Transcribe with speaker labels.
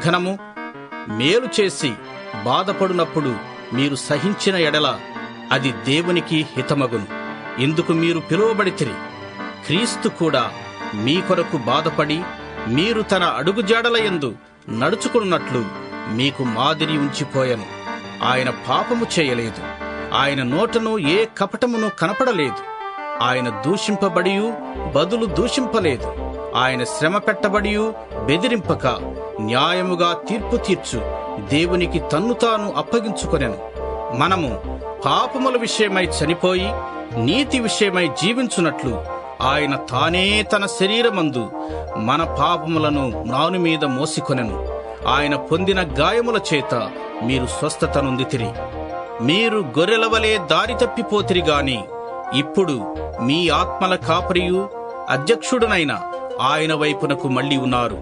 Speaker 1: ఘనము, మేలు చేసి బాధపడునప్పుడు మీరు సహించిన ఎడల అది దేవునికి హితమగును. ఇందుకు మీరు పిలువబడితిరి. క్రీస్తు కూడా మీ కొరకు బాధపడి మీరు తన అడుగుజాడల యందు నడుచుకున్నట్లు మీకు మాదిరి ఉంచిపోయెను. ఆయన పాపము చేయలేదు, ఆయన నోటను ఏ కపటమును కనపడలేదు. ఆయన దూషింపబడియు బదులు దూషింపలేదు. ఆయన శ్రమ పెట్టబడియు బెదిరింపక న్యాయముగా తీర్పు తీర్చు దేవునికి తన్ను తాను అప్పగించుకొనెను. మనము పాపముల విషయమై చనిపోయి నీతి విషయమై జీవించున్నట్లు ఆయన తానే తన శరీరమందు మన పాపములను మ్రాను మీద మోసికొనెను. ఆయన పొందిన గాయముల చేత మీరు స్వస్థత నొందితిరి. మీరు గొర్రెల వలె దారి తప్పిపోతిరి గాని ఇప్పుడు మీ ఆత్మల కాపరియు అధ్యక్షుడునైన ఆయన వైపునకు మళ్ళీ ఉన్నారు.